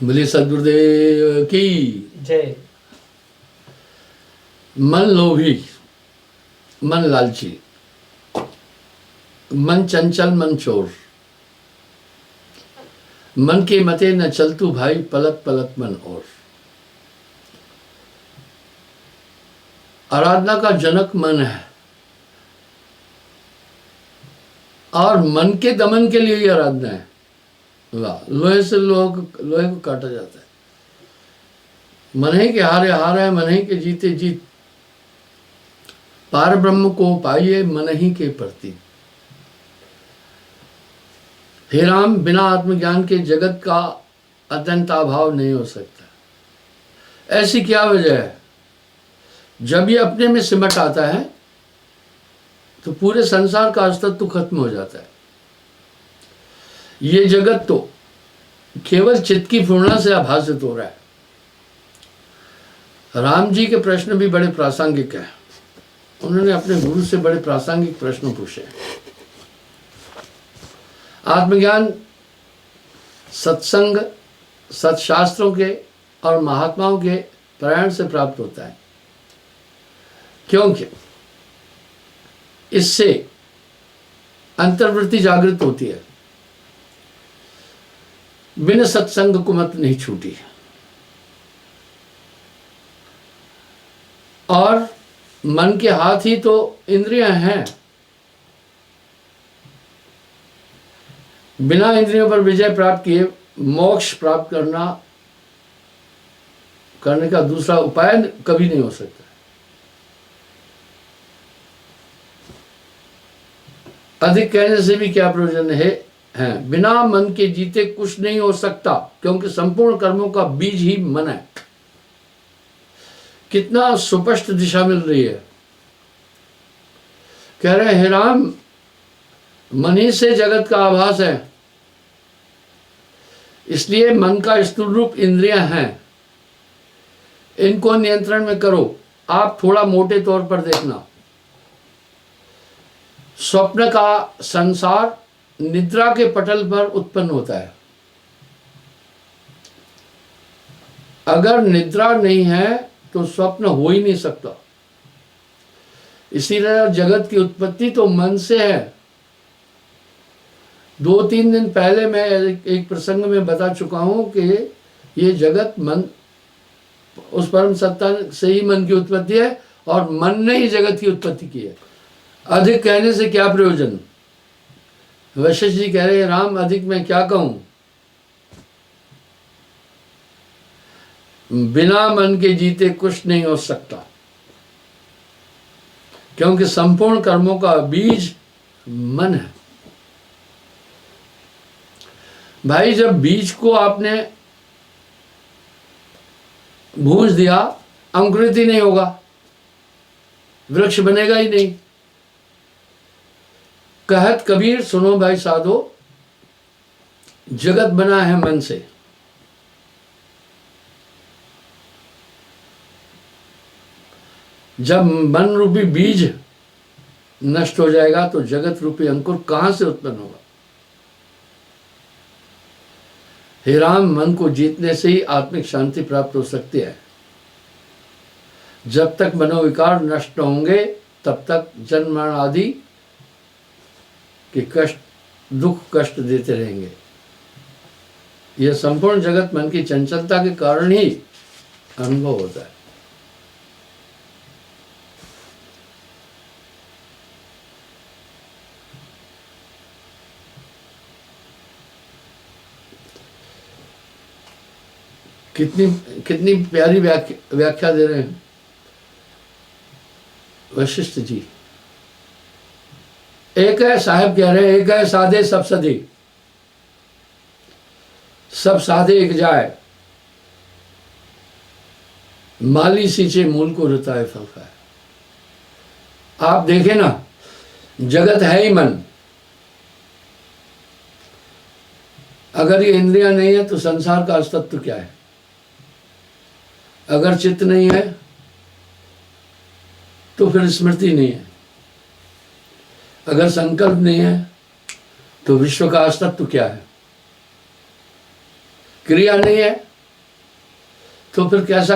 बोले सदगुरुदेव की जय। मन लोभी, मन लालची, मन चंचल, मन चोर, मन के मते न चलतू भाई, पलक पलक मन और। आराधना का जनक मन है और मन के दमन के लिए ही आराधना है। लोहे से लोहे को काटा जाता है। मन ही के हारे हार है, मन ही के जीते जीत। पार ब्रह्म को पाइए मन ही के प्रति। हे राम, बिना आत्मज्ञान के जगत का अत्यंत अभाव नहीं हो सकता। ऐसी क्या वजह है? जब ये अपने में सिमट आता है तो पूरे संसार का अस्तित्व खत्म हो जाता है। ये जगत तो केवल चित्त की पूर्णता से आभासित हो रहा है। राम जी के प्रश्न भी बड़े प्रासंगिक हैं। उन्होंने अपने गुरु से बड़े प्रासंगिक प्रश्न पूछे। आत्मज्ञान सत्संग, सत्शास्त्रों के और महात्माओं के प्रयाण से प्राप्त होता है, क्योंकि इससे अंतर्वृत्ति जागृत होती है। बिना सत्संग को मत नहीं छूटी। और मन के हाथ ही तो इंद्रियां हैं। बिना इंद्रियों पर विजय प्राप्त किए मोक्ष प्राप्त करने का दूसरा उपाय कभी नहीं हो सकता। अधिक कहने से भी क्या प्रयोजन है। बिना मन के जीते कुछ नहीं हो सकता, क्योंकि संपूर्ण कर्मों का बीज ही मन है। कितना सुस्पष्ट दिशा मिल रही है। कह रहे हैं राम, मन ही से जगत का आभास है, इसलिए मन का स्थूल रूप इंद्रियां हैं। इनको नियंत्रण में करो। आप थोड़ा मोटे तौर पर देखना, स्वप्न का संसार निद्रा के पटल पर उत्पन्न होता है। अगर निद्रा नहीं है तो स्वप्न हो ही नहीं सकता। इसीलिए जगत की उत्पत्ति तो मन से है। 2-3 दिन पहले मैं एक प्रसंग में बता चुका हूं कि ये जगत मन, उस परम सत्ता से ही मन की उत्पत्ति है और मन ने ही जगत की उत्पत्ति की है। अधिक कहने से क्या प्रयोजन। वशिष्ठ जी कह रहे हैं राम, अधिक मैं क्या कहूं। बिना मन के जीते कुछ नहीं हो सकता, क्योंकि संपूर्ण कर्मों का बीज मन है। भाई, जब बीज को आपने भूंज दिया, अंकुरित ही नहीं होगा, वृक्ष बनेगा ही नहीं। कहत कबीर, सुनो भाई साधो, जगत बना है मन से। जब मन रूपी बीज नष्ट हो जाएगा तो जगत रूपी अंकुर कहां से उत्पन्न होगा। हे राम, मन को जीतने से ही आत्मिक शांति प्राप्त हो सकती है। जब तक मनोविकार नष्ट होंगे तब तक जन्म मरण आदि के कष्ट, दुख कष्ट देते रहेंगे। यह संपूर्ण जगत मन की चंचलता के कारण ही अनुभव होता है। कितनी प्यारी व्याख्या दे रहे हैं वशिष्ठ जी। एक है, साहब कह रहे हैं, एक है साधे सब सधे, सब साधे एक जाए, माली सींचे मूल को रुताए फल खाए। आप देखें ना, जगत है ही मन। अगर ये इंद्रियां नहीं है तो संसार का अस्तित्व क्या है। अगर चित्त नहीं है तो फिर स्मृति नहीं है। अगर संकल्प नहीं है तो विश्व का अस्तित्व क्या है। क्रिया नहीं है तो फिर कैसा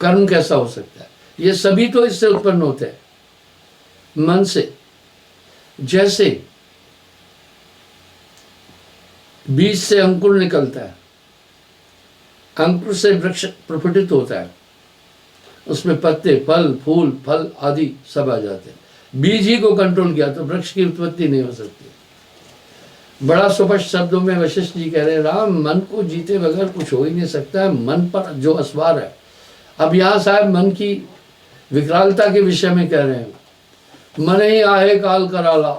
कर्म कैसा हो सकता है? ये सभी तो इससे उत्पन्न होते हैं, मन से। जैसे बीज से अंकुर निकलता है, अंकुर से वृक्ष प्रफुटित होता है, उसमें पत्ते, फल, फूल, फल आदि सब आ जाते हैं। बीज ही को कंट्रोल किया तो वृक्ष की उत्पत्ति नहीं हो सकती। बड़ा स्पष्ट शब्दों में वशिष्ठ जी कह रहे हैं, राम मन को जीते बगैर कुछ हो ही नहीं सकता है, मन पर जो असवार है। अब यहाँ साहब मन की विकरालता के विषय में कह रहे हैं, मन ही आहे काल कराला,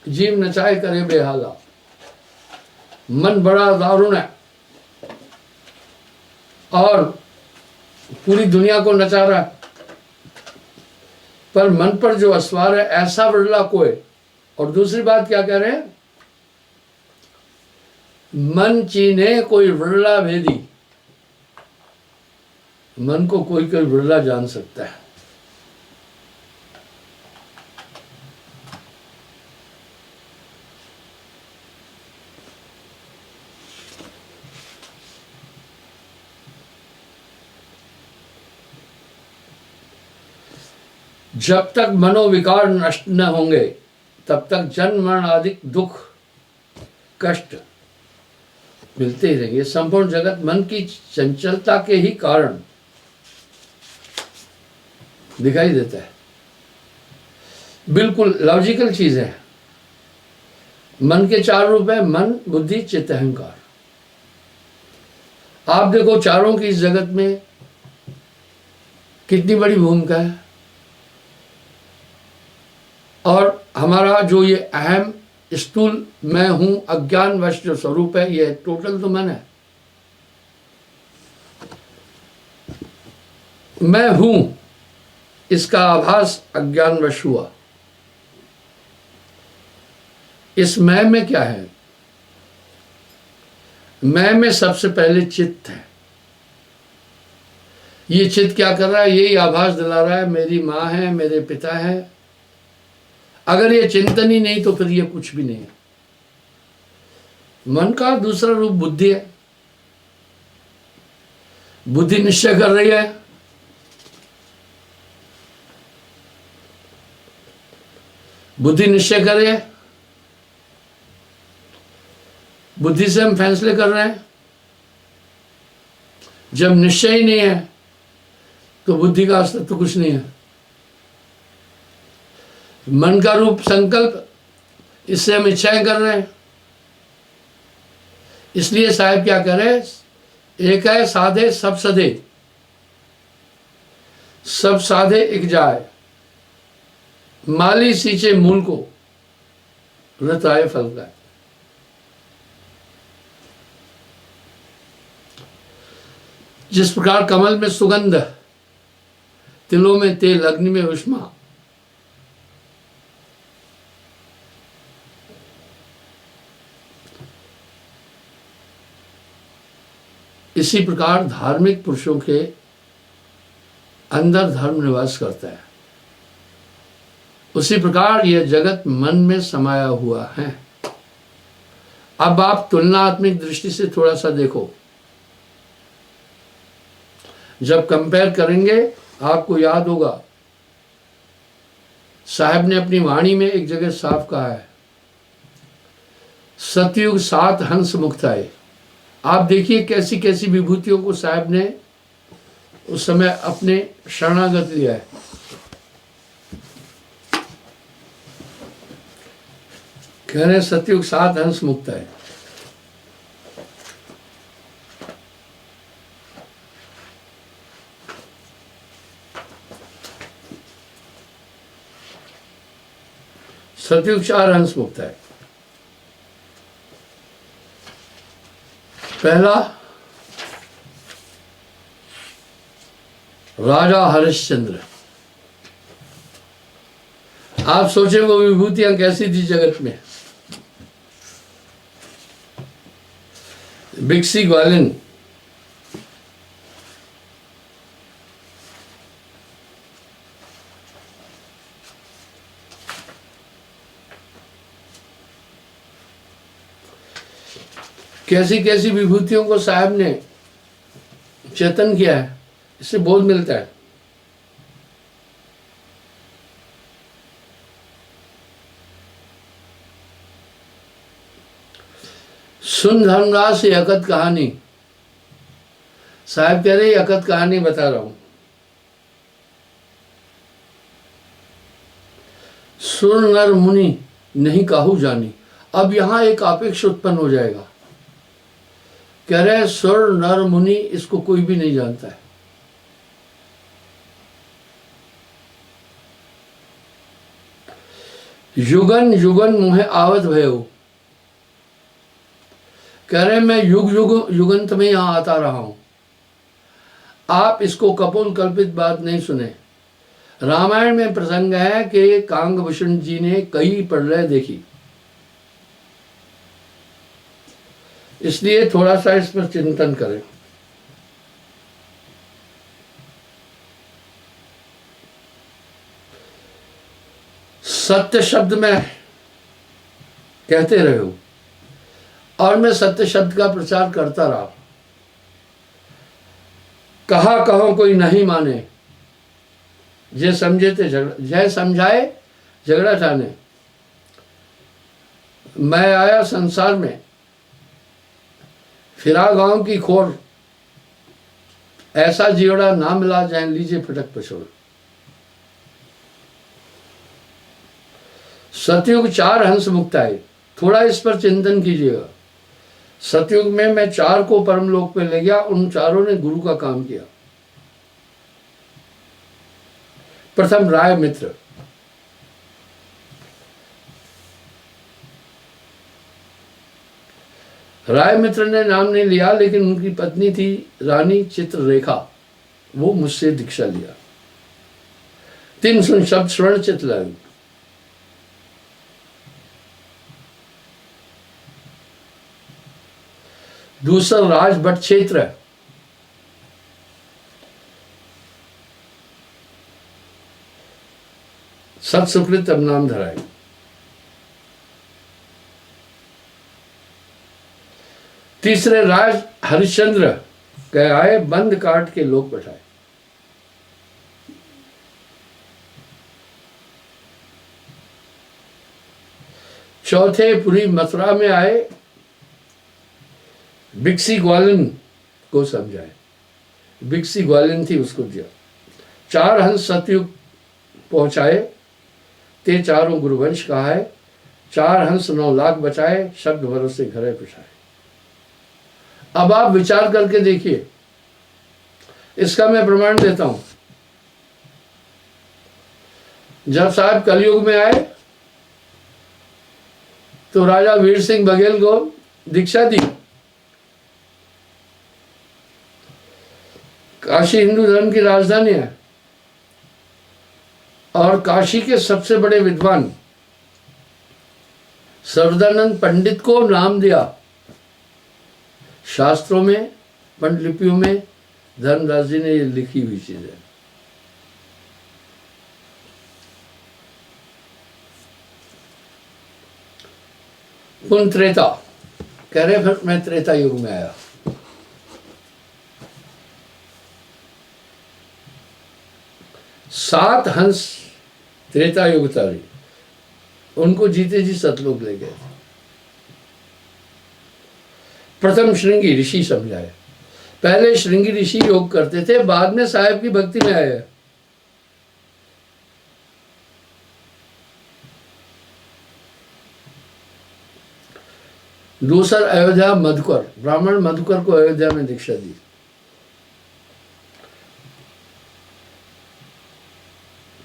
जीव नचाए करे बेहाला। मन बड़ा दारुण है और पूरी दुनिया को नचा रहा है, पर मन पर जो असवार है ऐसा विरला कोई। और दूसरी बात क्या कह रहे हैं, मन चीने कोई विरला भेदी। मन को कोई कोई विरला जान सकता है। जब तक मनोविकार नष्ट न होंगे तब तक जन्म मरण आदि दुख कष्ट मिलते ही रहेंगे। संपूर्ण जगत मन की चंचलता के ही कारण दिखाई देता है। बिल्कुल लॉजिकल चीज है। मन के चार रूप है, मन, बुद्धि, चित्त, अहंकार। आप देखो चारों की इस जगत में कितनी बड़ी भूमिका है। और हमारा जो ये अहम स्थूल मैं हूं अज्ञानवश जो स्वरूप है, ये टोटल तो मन है। मैं हूं इसका आभास अज्ञानवश हुआ। इस मैं में क्या है? मैं में सबसे पहले चित्त है। ये चित्त क्या कर रहा है? यही आभास दिला रहा है मेरी मां है, मेरे पिता है। अगर ये चिंतन ही नहीं तो फिर ये कुछ भी नहीं है। मन का दूसरा रूप बुद्धि है। बुद्धि निश्चय कर रही है। बुद्धि निश्चय कर रही है। बुद्धि से हम फैसले कर रहे हैं। जब निश्चय ही नहीं है तो बुद्धि का अस्तित्व तो कुछ नहीं है। मन का रूप संकल्प, इससे हम इच्छाएं कर रहे हैं। इसलिए साहब क्या करें, एक है साधे सब सधे, सब साधे एक जाए, माली सींचे मूल को, रत आए फल का। जिस प्रकार कमल में सुगंध, तिलों में तेल, अग्नि में उष्मा, इसी प्रकार धार्मिक पुरुषों के अंदर धर्म निवास करता है। उसी प्रकार यह जगत मन में समाया हुआ है। अब आप तुलनात्मक दृष्टि से थोड़ा सा देखो। जब कंपेयर करेंगे आपको याद होगा, साहब ने अपनी वाणी में एक जगह साफ कहा है, सतयुग 7 हंस मुक्त आए। आप देखिए कैसी कैसी विभूतियों को साहब ने उस समय अपने शरणागत लिया है। कह रहे सतयुग 7 हंस मुक्त है। सतयुग 4 हंस मुक्त है। पहला राजा हरिश्चंद्र। आप सोचे वो विभूतियां कैसी थी जगत में। बिक्सी ग्वालिन, कैसी कैसी विभूतियों को साहब ने चेतन क्या है, इससे बोध मिलता है। सुन धर्मराज से यकत कहानी। साहब कह रहे यकत कहानी बता रहा हूं। सुर नर मुनि नहीं काहू जानी। अब यहां एक अपेक्ष उत्पन्न हो जाएगा। कह रहे सुर नर मुनि, इसको कोई भी नहीं जानता है। युगन युगन मुहे आवत भयो। कह रहे मैं युग युग युगंत में यहां आता रहा हूं। आप इसको कपोल कल्पित बात नहीं सुने। रामायण में प्रसंग है कि कांगभूषण जी ने कई प्रलय देखी, इसलिए थोड़ा सा इस पर चिंतन करें। सत्य शब्द में कहते रहे हो और मैं सत्य शब्द का प्रचार करता रहा। कहा कहो कोई नहीं माने, जे समझे थे झगड़ा, जय समझाए झगड़ा ठाने। मैं आया संसार में, फिरा गांव की खोर, ऐसा जीवड़ा ना मिला जाए लीजिए फटक पछोड़। सतयुग 4 हंस मुक्त आए, थोड़ा इस पर चिंतन कीजिएगा। सतयुग में मैं 4 को परमलोक में ले गया, उन चारों ने गुरु का काम किया। प्रथम राय मित्र। राय मित्र ने नाम नहीं लिया, लेकिन उनकी पत्नी थी रानी चित्ररेखा, वो मुझसे दीक्षा लिया। 3 सुन शब्द स्वर्ण चित लागी। दूसरा राज भट्ट क्षेत्र है। सत सुकृत अब नाम धराए। तीसरे राज हरिश्चंद्र कह आए, बंद काट के लोग बैठाए। चौथे पुरी मथुरा में आए, बिक्सी ग्वालिन को समझाए। बिक्सी ग्वालिन थी, उसको दिया। 4 हंस सतयुग पहुंचाए, ते चारों गुरुवंश कहा है। 4 हंस 9 लाख बचाए, शब्द भरोसे घरे पिछाए। अब आप विचार करके देखिए, इसका मैं प्रमाण देता हूं। जब साहब कलयुग में आए तो राजा वीर सिंह बघेल को दीक्षा दी। काशी हिंदू धर्म की राजधानी है और काशी के सबसे बड़े विद्वान सर्वदानंद पंडित को नाम दिया। शास्त्रों में, पंडलिपियों में धर्मदास जी ने ये लिखी हुई चीज है। पुन त्रेता कह रहे, फिर मैं त्रेता युग में आया। सात हंस त्रेता युग तारी, उनको जीते जी सतलोक ले गए। प्रथम श्रृंगी ऋषि समझाए। पहले श्रृंगी ऋषि योग करते थे, बाद में साहेब की भक्ति में आए। दूसरा अयोध्या मधुकर, ब्राह्मण मधुकर को अयोध्या में दीक्षा दी।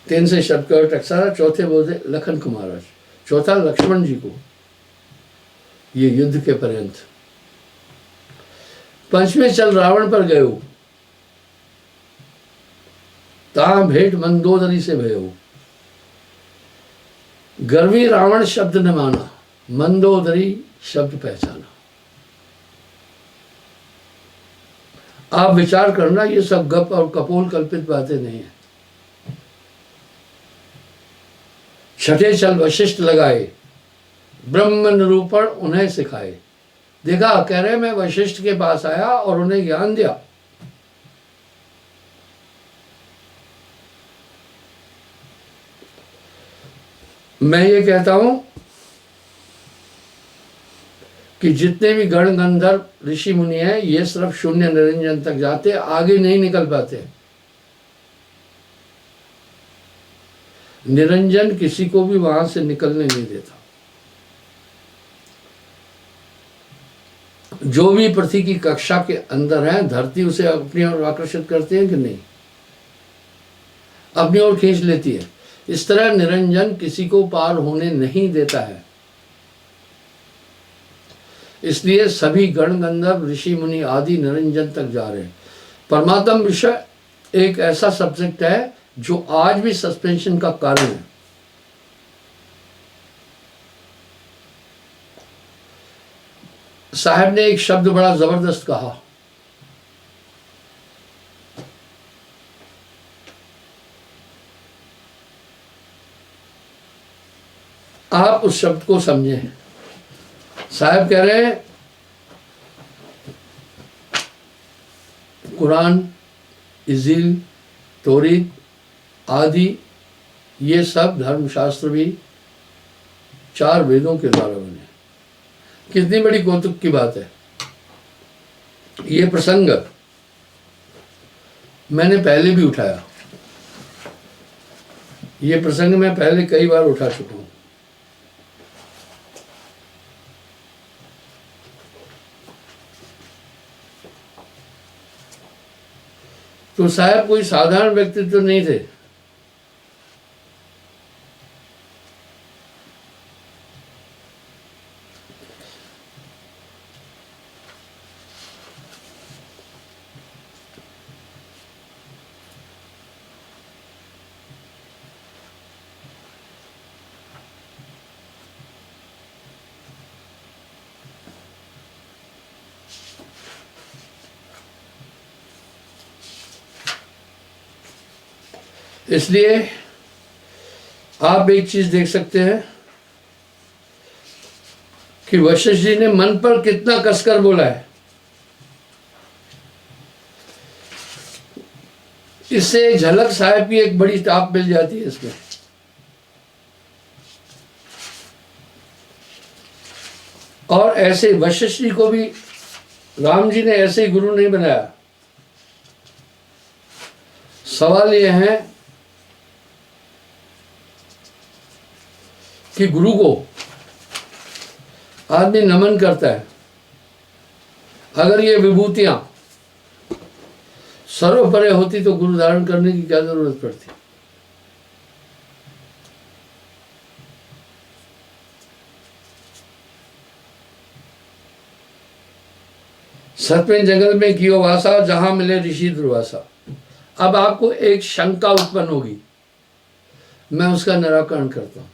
तीन से शब्द का टकसारा। चौथे बोलते लखन कुमार। चौथा लक्ष्मण जी को, ये युद्ध के पर्यंत। पंचवें चल रावण पर गयो, ता भेंट मंदोदरी से भयो। गर्वी रावण शब्द न माना, मंदोदरी शब्द पहचाना। आप विचार करना, ये सब गप और कपोल कल्पित बातें नहीं है। छठे चल वशिष्ठ लगाए, ब्रह्म निरूपण उन्हें सिखाए। देखा, कह रहे मैं वशिष्ठ के पास आया और उन्हें ज्ञान दिया। मैं ये कहता हूं कि जितने भी गण गंधर्व ऋषि मुनि हैं ये सिर्फ शून्य निरंजन तक जाते, आगे नहीं निकल पाते। निरंजन किसी को भी वहां से निकलने नहीं देता। जो भी पृथ्वी की कक्षा के अंदर है, धरती उसे अपनी ओर आकर्षित करती है कि नहीं, अपनी ओर खींच लेती है। इस तरह निरंजन किसी को पार होने नहीं देता है। इसलिए सभी गण गंधर्व ऋषि मुनि आदि निरंजन तक जा रहे हैं। परमात्म विषय एक ऐसा सब्जेक्ट है जो आज भी सस्पेंशन का कारण है। साहब ने एक शब्द बड़ा जबरदस्त कहा, आप उस शब्द को समझें। साहब कह रहे हैं कुरान, इंजील, तौरीत आदि ये सब धर्मशास्त्र भी 4 वेदों के द्वारा बने। कितनी बड़ी कौतुक की बात है। ये प्रसंग मैंने पहले भी उठाया, ये प्रसंग मैं पहले कई बार उठा चुका हूं। तो साहब कोई साधारण व्यक्तित्व नहीं थे। इसलिए आप एक चीज देख सकते हैं कि वशिष्ठ जी ने मन पर कितना कसकर बोला है। इससे एक झलक साहब की एक बड़ी टाप मिल जाती है इसमें। और ऐसे वशिष्ठ जी को भी राम जी ने ऐसे ही गुरु नहीं बनाया। सवाल यह है कि गुरु को आदमी नमन करता है, अगर ये विभूतियां सर्वोपरि होती तो गुरु धारण करने की क्या जरूरत पड़ती। सतवें जंगल में कियो वासा, जहां मिले ऋषि दुर्वासा। अब आपको एक शंका उत्पन्न होगी, मैं उसका निराकरण करता हूं।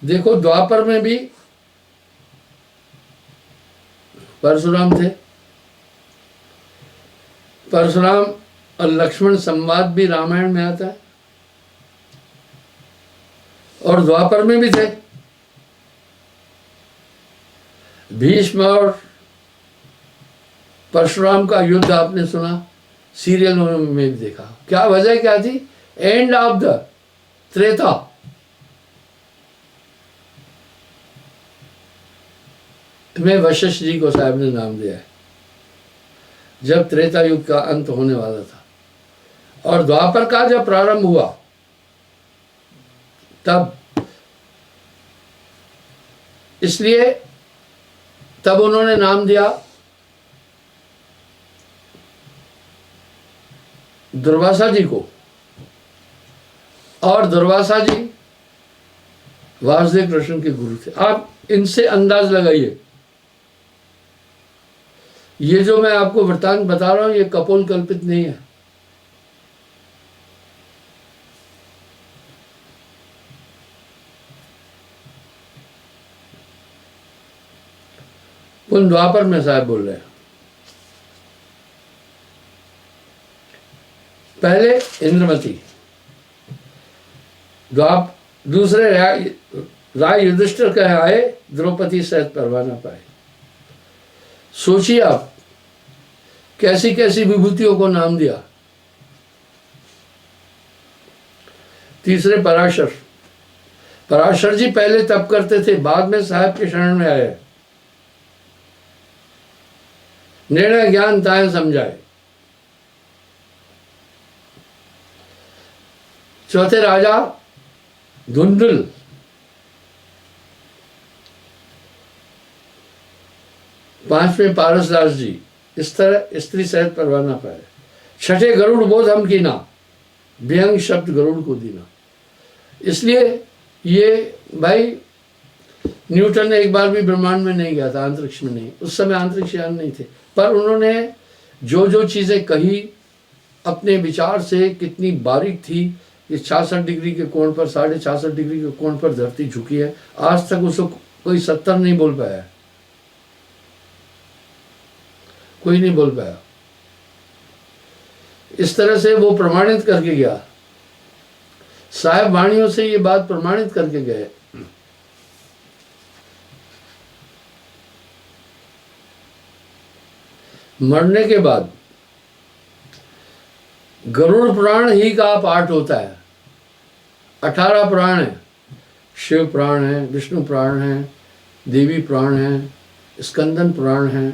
देखो द्वापर में भी परशुराम थे, परशुराम और लक्ष्मण संवाद भी रामायण में आता है, और द्वापर में भी थे। भीष्म और परशुराम का युद्ध आपने सुना, सीरियल में भी देखा। क्या वजह क्या थी? End of the Treta. में वशिष्ठ जी को साहब ने नाम दिया है, जब त्रेता युग का अंत होने वाला था और द्वापर का जब प्रारंभ हुआ तब, इसलिए तब उन्होंने नाम दिया दुर्वासा जी को। और दुर्वासा जी वासुदेव कृष्ण के गुरु थे। आप इनसे अंदाज लगाइए, ये जो मैं आपको वृत्तांत बता रहा हूं ये कपोल कल्पित नहीं है। उन द्वापर में साहब बोल रहे हैं। पहले इंद्रमती, दूसरे राय युधिष्ठिर कह आए, द्रौपदी सहित परवाना पाए। सोचिए आप कैसी कैसी विभूतियों को नाम दिया। तीसरे पराशर, पराशर जी पहले तप करते थे, बाद में साहब के शरण में आए। निर्णय ज्ञान ताए समझाए। चौथे राजा धुंधुल, पांचवें पारसदास जी, इस तरह स्त्री सहित परवाना पाए। छठे गरुड़ बोध हम कीना, व्यंग शब्द गरुड़ को दीना। इसलिए ये भाई न्यूटन ने एक बार भी ब्रह्मांड में नहीं गया था, अंतरिक्ष में नहीं, उस समय अंतरिक्ष यान नहीं थे, पर उन्होंने जो जो चीजें कही अपने विचार से कितनी बारीक थी। कि 66 डिग्री के कोण पर, 66.5 डिग्री के कोण पर धरती झुकी है, आज तक उसको कोई 70 नहीं बोल पाया, कोई नहीं बोल पाया। इस तरह से वो प्रमाणित करके गया, साहेब वाणियों से ये बात प्रमाणित करके गए। मरने के बाद गरुड़ पुराण ही का पाठ होता है। 18 पुराण है, शिव पुराण है, विष्णु पुराण है, देवी पुराण है, स्कंदन पुराण है,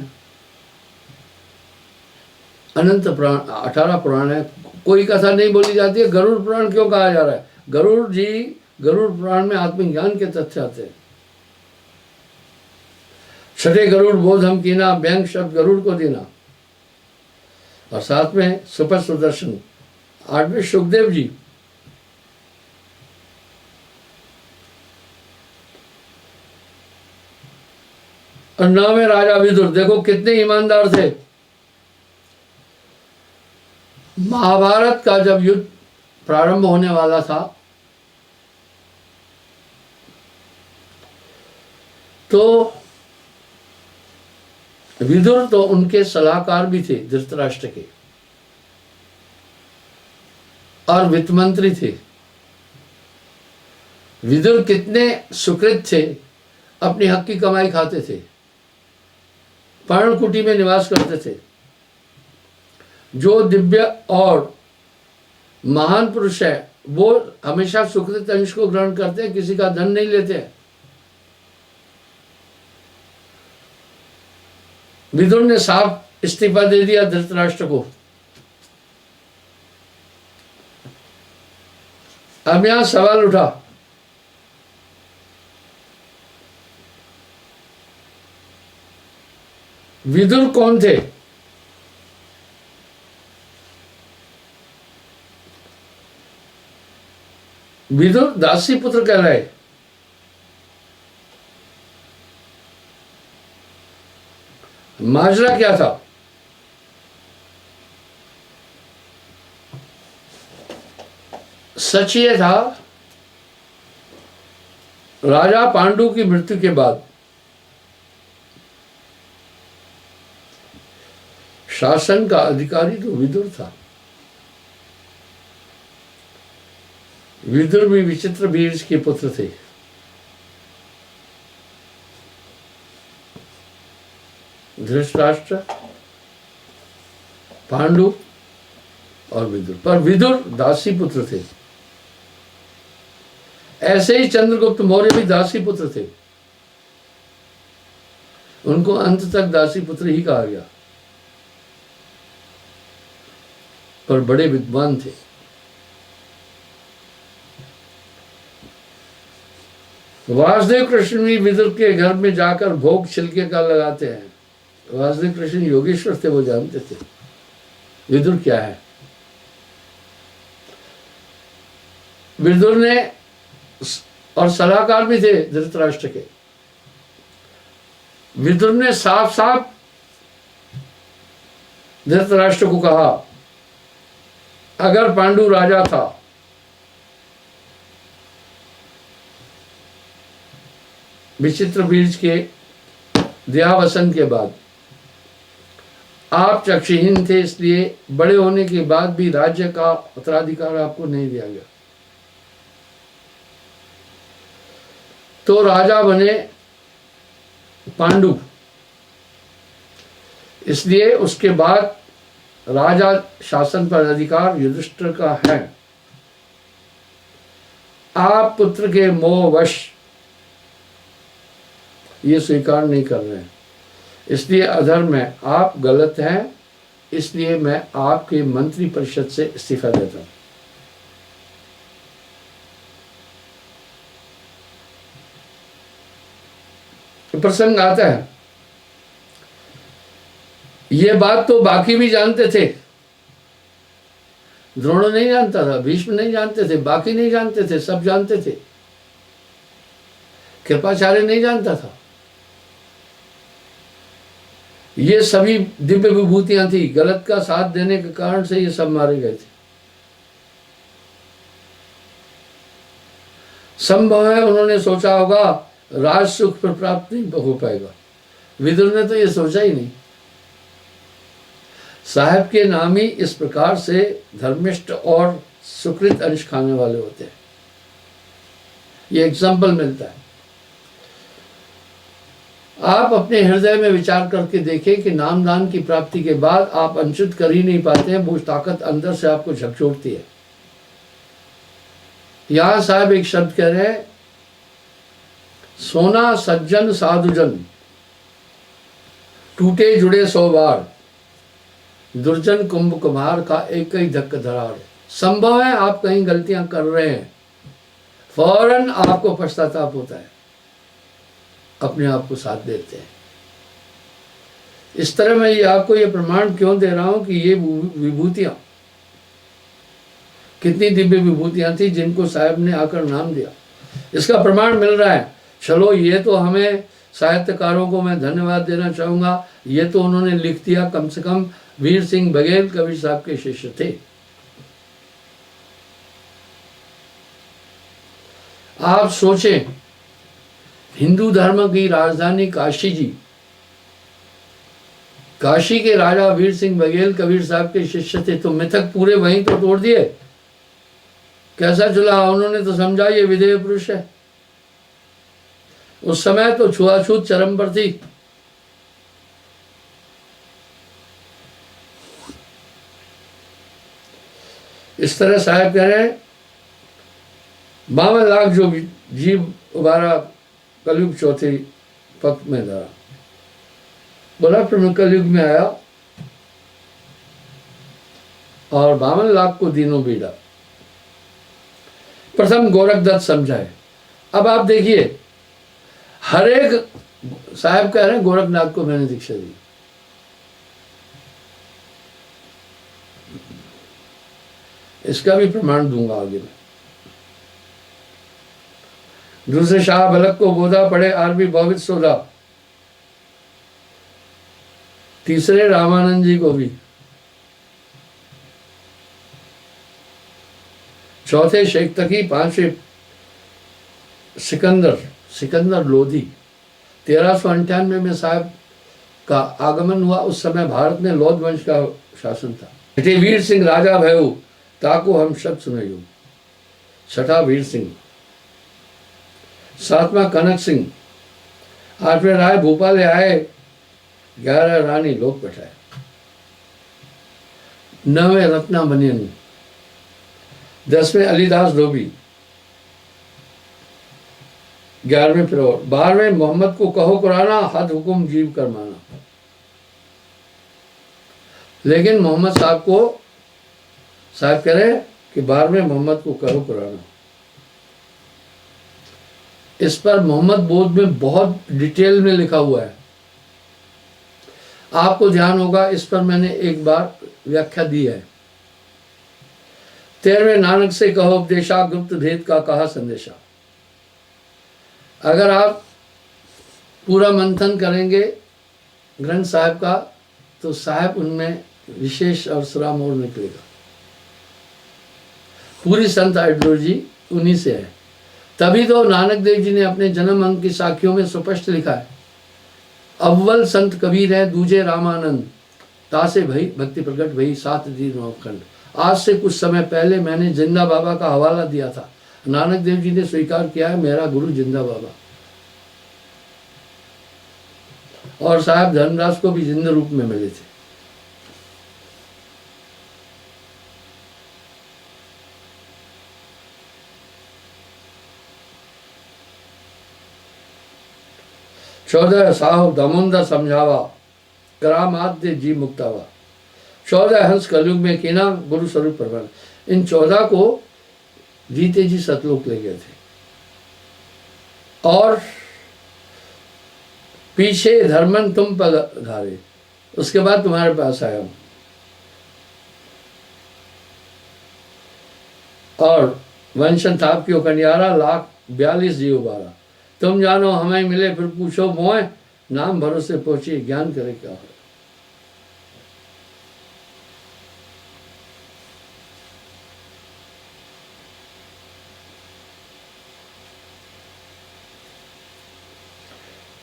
अनंत पुराण, 18 पुराण है। कोई कथा नहीं बोली जाती है। गरुड़ पुराण क्यों कहा जा रहा है? गरुड़ जी, गरुड़ पुराण में आत्मज्ञान के तथ्य आते हैं। छठे गरुड़ बोध हम कीना, व्यंग शब्द गरुड़ को देना, और साथ में सुपर सुदर्शन। 8वें सुखदेव जी, और 9वें राजा विदुर। देखो कितने ईमानदार थे। महाभारत का जब युद्ध प्रारंभ होने वाला था तो विदुर तो उनके सलाहकार भी थे, धृतराष्ट्र के, और वित्त मंत्री थे। विदुर कितने सुकृत थे, अपनी हक की कमाई खाते थे, पर्णकुटी में निवास करते थे। जो दिव्य और महान पुरुष है वो हमेशा सुकृत अंश को ग्रहण करते हैं, किसी का धन नहीं लेते हैं। विदुर ने साफ इस्तीफा दे दिया धृतराष्ट्र को। अब यहां सवाल उठा, विदुर कौन थे? विदुर दासी पुत्र कहलाए। माजरा क्या था? सच ये था, राजा पांडु की मृत्यु के बाद शासन का अधिकारी तो विदुर था। विदुर भी विचित्र बीज के पुत्र थे। धृतराष्ट्र, पांडु और विदुर, पर विदुर दासी पुत्र थे। ऐसे ही चंद्रगुप्त मौर्य भी दासी पुत्र थे, उनको अंत तक दासी पुत्र ही कहा गया, पर बड़े विद्वान थे। वासुदेव कृष्ण भी विदुर के घर में जाकर भोग छिलके का लगाते हैं। वासुदेव कृष्ण योगेश्वर थे, वो जानते थे विदुर क्या है। विदुर ने और सलाहकार भी थे धृतराष्ट्र के। विदुर ने साफ साफ धृतराष्ट्र को कहा, अगर पांडु राजा था विचित्र बीज के देहावसन के बाद, आप चक्षुहीन थे, इसलिए बड़े होने के बाद भी राज्य का उत्तराधिकार आपको नहीं दिया गया। तो राजा बने पांडु, इसलिए उसके बाद राजा शासन पर अधिकार युधिष्ठिर का है। आप पुत्र के मोहवश ये स्वीकार नहीं कर रहे हैं, इसलिए अधर्म है, आप गलत हैं, इसलिए मैं आपके मंत्री परिषद से इस्तीफा देता हूं। प्रसंग आता है, ये बात तो बाकी भी जानते थे। द्रोण नहीं जानता था, भीष्म नहीं जानते थे, बाकी नहीं जानते थे, सब जानते थे। कृपाचार्य नहीं जानता था। ये सभी दिव्य विभूतियां थी, गलत का साथ देने के कारण से ये सब मारे गए थे। संभव है उन्होंने सोचा होगा राज सुख पर प्राप्त नहीं हो पाएगा, विदुर ने तो ये सोचा ही नहीं। साहब के नाम ही इस प्रकार से धर्मिष्ठ और सुकृत अंश खाने वाले होते हैं। ये एग्जाम्पल मिलता है। आप अपने हृदय में विचार करके देखें कि नामदान की प्राप्ति के बाद आप अंशित कर ही नहीं पाते हैं, वो ताकत अंदर से आपको झकझोरती है। यहां साहब एक शब्द कह रहे हैं, सोना सज्जन साधुजन टूटे जुड़े 100 बार, दुर्जन कुंभ कुमार का एक ही धक्का धरार। संभव है आप कहीं गलतियां कर रहे हैं, फौरन आपको पश्चाताप होता है, अपने आप को साथ देते हैं। इस तरह मैं ये आपको ये प्रमाण क्यों दे रहा हूं कि ये विभूतियां कितनी दिव्य विभूतियां थी जिनको साहब ने आकर नाम दिया, इसका प्रमाण मिल रहा है। चलो ये तो हमें साहित्यकारों को मैं धन्यवाद देना चाहूंगा, ये तो उन्होंने लिख दिया, कम से कम वीर सिंह बघेल कबीर साहब के शिष्य थे। आप सोचें, हिंदू धर्म की राजधानी काशी जी, काशी के राजा वीर सिंह बघेल कबीर साहब के शिष्य थे, तो मिथक पूरे वहीं तो तोड़ दिए। कैसा चला? उन्होंने तो समझा ये विधेय पुरुष है। उस समय तो छुआछूत चरम पर थी। इस तरह साहब कह रहे हैं, 52 लाख जो जीव उबारा कलयुग चौथे पक्ष में धरा। बोला फिर मैं कलयुग में आया और 52 लाख को दीनों बीड़ा। प्रथम गोरखदत्त समझाए। अब आप देखिए, हर एक साहब कह रहे हैं गोरखनाथ को मैंने दीक्षा दी। इसका भी प्रमाण दूंगा आगे में। दूसरे शाह बलक को बोधा पड़े आरबी भवित सोधा। तीसरे रामानंद जी को भी। चौथे शेख तकी, पांचवे सिकंदर लोधी। 1398 में साहब का आगमन हुआ। उस समय भारत में लोध वंश का शासन था। छठे वीर सिंह राजा भयऊ ताको हम शब्द सुनयो। छठा वीर सिंह। सातवां कनक सिंह। आठवें राय भोपाल आए। 11 रानी लोक बैठाए। 9वें रत्ना बनियन। 10वें अलीदास धोबी। 11वें फिरौर। 12वें मोहम्मद को कहो कुराना हद हुकुम जीव कर माना। लेकिन मोहम्मद साहब को साहब कह रहे कि 12वें मोहम्मद को कहो कुराना। इस पर मोहम्मद बोध में बहुत डिटेल में लिखा हुआ है। आपको ध्यान होगा, इस पर मैंने एक बार व्याख्या दी है। 13वें नानक से कहो उपदेशा गुप्त भेद का कहा संदेशा। अगर आप पूरा मंथन करेंगे ग्रंथ साहब का, तो साहब उनमें विशेष और सुरामोर निकलेगा। पूरी संत आइडियोलॉजी उन्हीं से है। तभी तो नानक देव जी ने अपने जन्म अंग की साखियों में स्पष्ट लिखा है, अव्वल संत कबीर है, दूजे रामानंद, तासे भई भक्ति प्रकट भई, सात दीन नौखंड। आज से कुछ समय पहले मैंने जिंदा बाबा का हवाला दिया था। नानक देव जी ने स्वीकार किया है मेरा गुरु जिंदा बाबा। और साहब धर्मदास को भी जिंदा रूप में मिले थे। 14 साहु दमुंदा समझावा, करामाद्य जी मुक्तावा। 14 हंस कलयुग में कीना गुरु स्वरूप प्रबंध। इन 14 को जीते जी सतलोक ले गए थे और पीछे धर्मन तुम पधारे, उसके बाद तुम्हारे पास आया हूं। और वंशन थाप की कन्यारा 1,42,000 जीव बारा। तुम जानो हमें मिले फिर पूछो मोए, नाम भरोसे पहुंची ज्ञान करे क्या हो।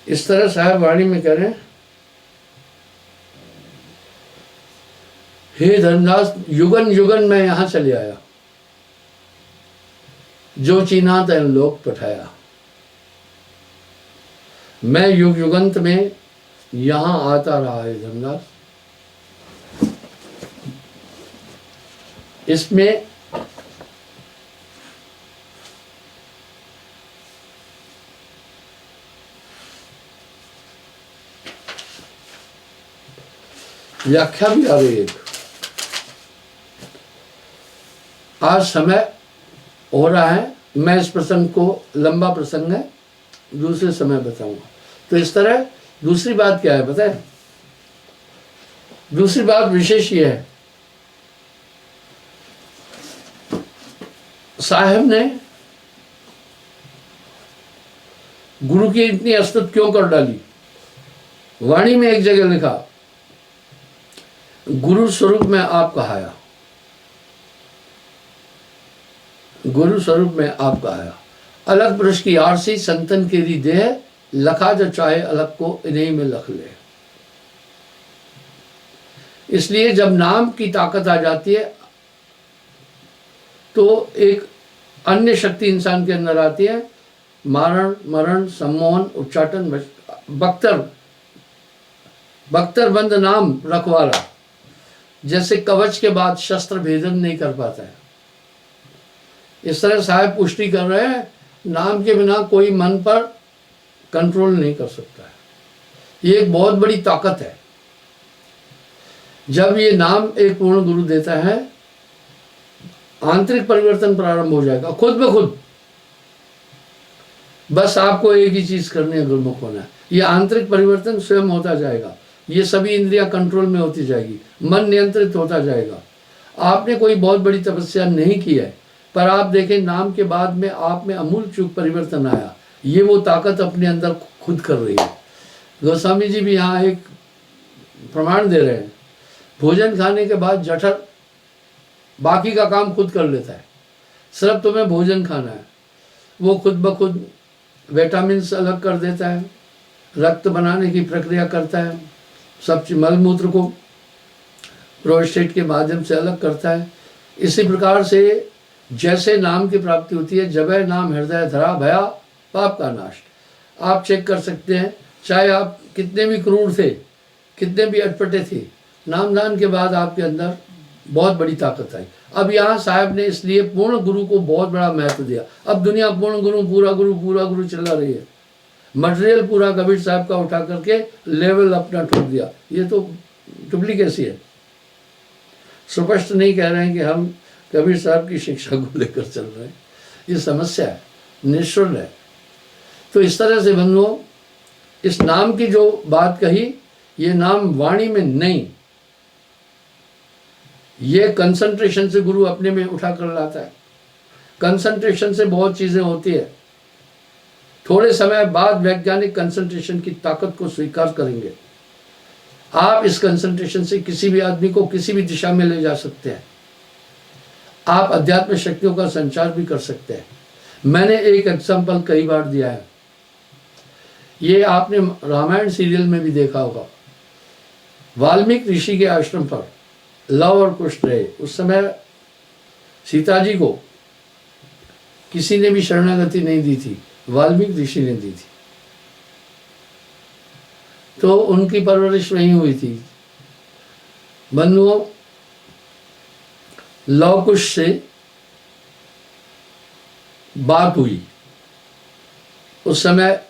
इस तरह साहब वाणी में कह रहे हैं, हे धर्मदास युगन युगन में यहां चले आया, जो चीना तैन लोक पठाया। मैं युग युगंत में यहां आता रहा है धर्मदास। इसमें व्याख्या भी आ रही है। आज समय हो रहा है, मैं इस प्रसंग को, लंबा प्रसंग है, दूसरे समय बताऊंगा। तो इस तरह दूसरी बात क्या है पता है? दूसरी बात विशेष ये है, साहब ने गुरु की इतनी स्तुति क्यों कर डाली? वाणी में एक जगह लिखा, गुरु स्वरूप में आप कहाया, गुरु स्वरूप में आप कहाया। अलग पुरुष की आरसी संतन के री देह, लखा जो चाहे अलग को इन्हीं में लख ले। इसलिए जब नाम की ताकत आ जाती है तो एक अन्य शक्ति इंसान के अंदर आती है, मारण मरण सम्मोहन उच्चाटन बख्तर बंद नाम रखवाला। जैसे कवच के बाद शस्त्र भेदन नहीं कर पाता है, इस तरह साहब पुष्टि कर रहे हैं, नाम के बिना कोई मन पर कंट्रोल नहीं कर सकता है। ये एक बहुत बड़ी ताकत है। जब ये नाम एक पूर्ण गुरु देता है, आंतरिक परिवर्तन प्रारंभ हो जाएगा खुद ब खुद। बस आपको एक ही चीज करनी है, गुरुमुख होना है। ये आंतरिक परिवर्तन स्वयं होता जाएगा। ये सभी इंद्रियां कंट्रोल में होती जाएगी, मन नियंत्रित होता जाएगा। आपने कोई बहुत बड़ी तपस्या नहीं की है, पर आप देखें नाम के बाद में आप में अमूल चूक परिवर्तन आया। ये वो ताकत अपने अंदर खुद कर रही है। गोस्वामी जी भी यहाँ एक प्रमाण दे रहे हैं, भोजन खाने के बाद जठर बाकी का काम खुद कर लेता है। सिर्फ तुम्हें भोजन खाना है, वो खुद ब खुद विटामिन अलग कर देता है, रक्त बनाने की प्रक्रिया करता है, सब मल मूत्र को प्रोस्टेट के माध्यम से अलग करता है। इसी प्रकार से जैसे नाम की प्राप्ति होती है, जब नाम हृदय धरा भया पाप का नाश। आप चेक कर सकते हैं, चाहे आप कितने भी क्रूर थे, कितने भी अटपटे थे, नामदान के बाद आपके अंदर बहुत बड़ी ताकत आई। अब यहाँ साहब ने इसलिए पूर्ण गुरु को बहुत बड़ा महत्व दिया। अब दुनिया पूर्ण गुरु पूरा गुरु चिल्ला रही है। मटेरियल पूरा कबीर साहब का उठा करके लेवल अपना ठोक दिया। ये तो डुप्लीकेसी है। स्पष्ट नहीं कह रहे हैं कि हम कबीर साहब की शिक्षा को लेकर चल रहे हैं, ये समस्या है, निष्ठुर है। तो इस तरह से बंधुओं, इस नाम की जो बात कही, ये नाम वाणी में नहीं, ये कंसंट्रेशन से गुरु अपने में उठा कर लाता है। कंसंट्रेशन से बहुत चीजें होती है। थोड़े समय बाद वैज्ञानिक कंसंट्रेशन की ताकत को स्वीकार करेंगे। आप इस कंसंट्रेशन से किसी भी आदमी को किसी भी दिशा में ले जा सकते हैं। आप अध्यात्म शक्तियों का संचार भी कर सकते हैं। मैंने एक एग्जाम्पल कई बार दिया है, ये आपने रामायण सीरियल में भी देखा होगा। वाल्मीकि ऋषि के आश्रम पर लव और कुश रहे। उस समय सीता जी को किसी ने भी शरणागति नहीं दी थी, वाल्मीकि ऋषि ने दी थी। तो उनकी परवरिश वहीं हुई थी। बंधुओं, लव कुश से बात हुई। उस समय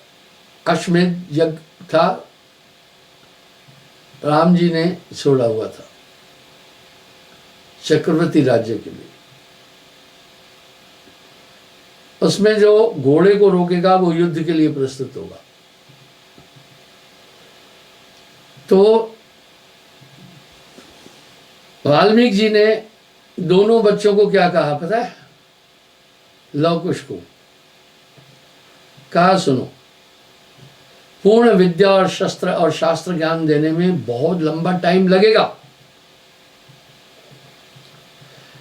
अश्वमेध यज्ञ था, राम जी ने छोड़ा हुआ था चक्रवर्ती राज्य के लिए। उसमें जो घोड़े को रोकेगा वो युद्ध के लिए प्रस्तुत होगा। तो वाल्मीकि जी ने दोनों बच्चों को क्या कहा पता है? लव कुश को कहा, सुनो, पूर्ण विद्या और शस्त्र और शास्त्र ज्ञान देने में बहुत लंबा टाइम लगेगा,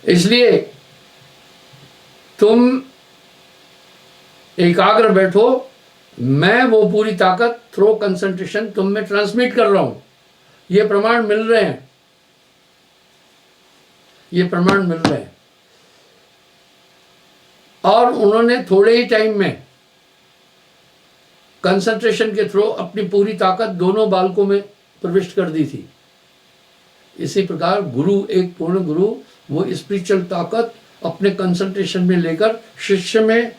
इसलिए तुम एकाग्र बैठो, मैं वो पूरी ताकत थ्रो कंसंट्रेशन तुम में ट्रांसमिट कर रहा हूं। ये प्रमाण मिल रहे हैं, ये प्रमाण मिल रहे हैं। और उन्होंने थोड़े ही टाइम में कंसंट्रेशन के थ्रू अपनी पूरी ताकत दोनों बालकों में प्रविष्ट कर दी थी। इसी प्रकार गुरु, एक पूर्ण गुरु, वो स्पिरिचुअल ताकत अपने कंसंट्रेशन में लेकर शिष्य में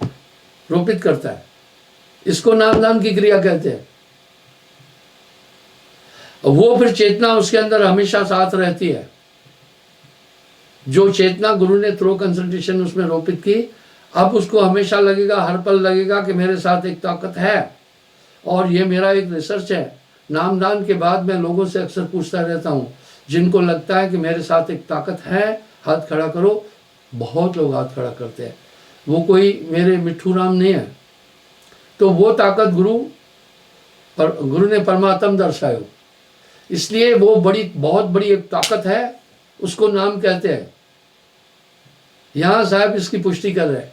रोपित करता है। इसको नाम दान की क्रिया कहते हैं। वो फिर चेतना उसके अंदर हमेशा साथ रहती है। जो चेतना गुरु ने थ्रो कंसंट्रेशन उसमें रोपित की, अब उसको हमेशा लगेगा, हर पल लगेगा कि मेरे साथ एक ताकत है और ये मेरा एक रिसर्च है। नामदान के बाद मैं लोगों से अक्सर पूछता रहता हूँ, जिनको लगता है कि मेरे साथ एक ताकत है, हाथ खड़ा करो। बहुत लोग हाथ खड़ा करते हैं। वो कोई मेरे मिट्ठू राम नहीं है। तो वो ताकत गुरु ने परमात्म दर्शायो, इसलिए वो बहुत बड़ी एक ताकत है, उसको नाम कहते हैं। यहां साहब इसकी पुष्टि कर रहे हैं,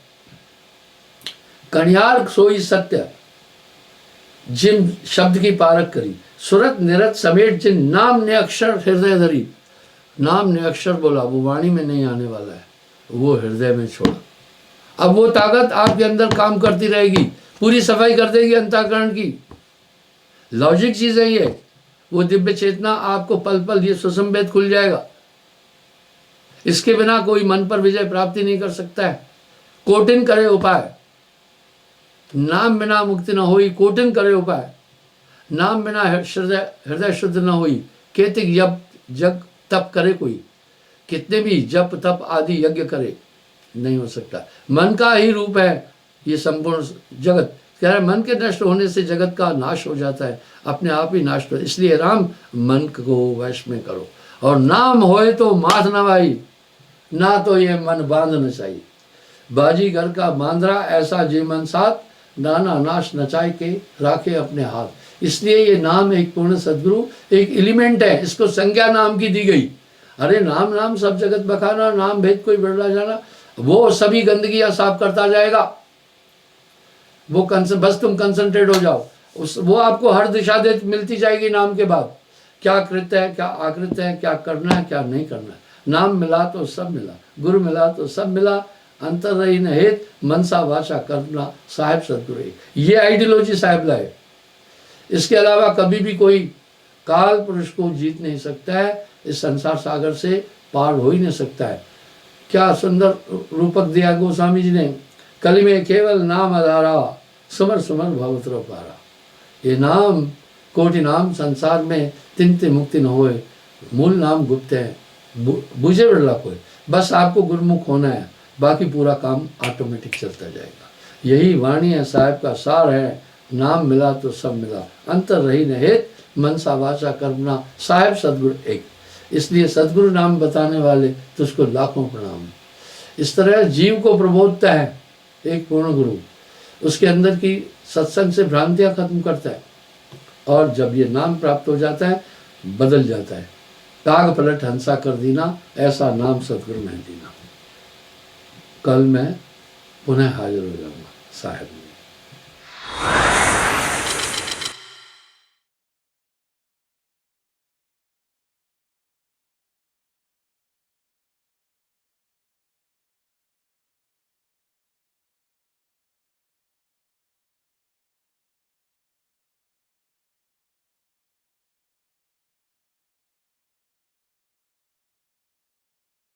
कणियार सोई सत्य जिन शब्द की पारक करी, सुरत निरत समेट जिन नाम ने अक्षर हृदय धरी। नाम ने अक्षर बोला, वो वाणी में नहीं आने वाला है, वो हृदय में छोड़ा। अब वो ताकत आपके अंदर काम करती रहेगी, पूरी सफाई कर देगी अंतःकरण की। लॉजिक चीज है ये। वो दिव्य चेतना आपको पल पल ये सुसंवेद खुल जाएगा। इसके बिना कोई मन पर विजय प्राप्ति नहीं कर सकता है। कोटिन करे उपाय, नाम बिना मुक्ति न होई। कोटिन करे उपाय, नाम बिना हृदय शुद्ध न होई। केतिक जप जग तप करे कोई, कितने भी जप तप आदि यज्ञ करे, नहीं हो सकता। मन का ही रूप है ये संपूर्ण जगत। कह रहे मन के नष्ट होने से जगत का नाश हो जाता है, अपने आप ही नाश हो। इसलिए राम मन को वश में करो, और नाम होए तो माथ न भाई, ना तो ये मन बांध न चाहिए। बाजीगर का मांदरा ऐसा जे मन साथ, नाना नाश नचाए के राखे अपने हाथ। इसलिए ये नाम एक पूर्ण सदगुरु एक एलिमेंट है, इसको संज्ञा नाम की दी गई। अरे नाम नाम सब जगत बखाना, नाम भेद कोई बिरला जाना, वो सभी गंदगियां साफ करता जाएगा। वो बस तुम कंसंट्रेट हो जाओ, वो आपको हर दिशा दे मिलती जाएगी। नाम के बाद क्या कृत्य है, क्या आकृत्य है, क्या करना है, क्या नहीं करना है। नाम मिला तो सब मिला, गुरु मिला तो सब मिला। अंतर रही न हेत, मनसा वाचा करना साहिब सदगुरु। ये आइडियोलॉजी साहिब लाए। इसके अलावा कभी भी कोई काल पुरुष को जीत नहीं सकता है, इस संसार सागर से पार हो ही नहीं सकता है। क्या सुंदर रूपक दिया गोस्वामी जी ने, कली में केवल नाम आधारा, सुमर सुमर भवतरो पारा। ये नाम कोटि नाम संसार में तिनते मुक्ति न होए, मूल नाम गुप्त है बुझे बिरला कोई। बस आपको गुरुमुख होना है, बाकी पूरा काम ऑटोमेटिक चलता जाएगा। यही वाणी है साहिब का सार है। नाम मिला तो सब मिला, अंतर रही न हेत, मनसा वाचा कर्मना साहिब सदगुरु एक। इसलिए सदगुरु नाम बताने वाले तुझको लाखों प्रणाम। इस तरह जीव को प्रबोधता है एक पूर्ण गुरु, उसके अंदर की सत्संग से भ्रांतियां खत्म करता है, और जब ये नाम प्राप्त हो जाता है बदल जाता है। काग पलट हंसा कर दीना, ऐसा नाम सदगुरु में दीना। कल मैं पुनः हाजिर हो जाऊंगा साहिब।